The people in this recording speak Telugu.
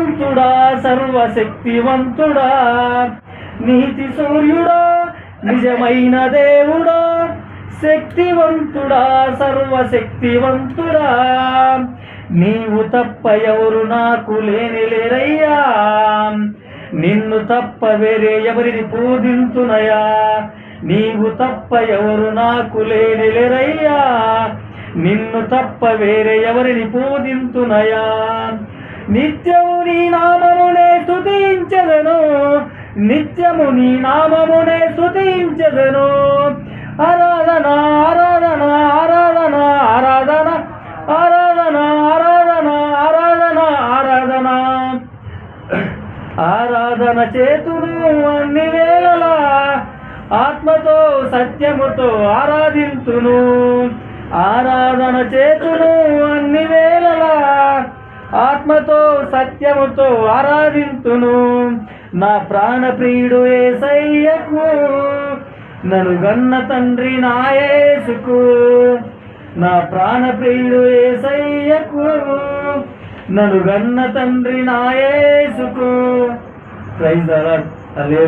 నీతిమంతుడా సర్వశక్తివంతుడా, నీతి సూర్యుడా నిజమైన దేవుడా, శక్తివంతుడా సర్వశక్తివంతుడా, నీవు తప్ప ఎవరు నాకు లేరయ్యా, నిన్ను తప్ప వేరే ఎవరిని పూజింతునయా, నీవు తప్ప ఎవరు నాకు లేరయ్యా, నిన్ను తప్ప వేరే ఎవరిని పూజింతునయా. నిత్యము నీ నామమునే స్తుతించెదను, నిత్యము నీ నామమునే స్తుతించెదను. ఆరాధన ఆరాధన ఆరాధన ఆరాధన ఆరాధన ఆరాధన ఆరాధన ఆరాధన ఆరాధన చేతును అన్ని వేళలా, ఆత్మతో సత్యముతో ఆరాధింతును. ఆరాధన చేతును అన్ని వేళలా, ఆత్మతో సత్యముతో ఆరాధింతును. నా ప్రాణప్రియుడు యేసయ్యకు, నన్ను గన్న తండ్రి నా యేసుకు, నా ప్రాణప్రియుడు యేసయ్యకు, నన్ను గన్న తండ్రి నా యేసుకు. Praise the lord. హల్లెలూయా.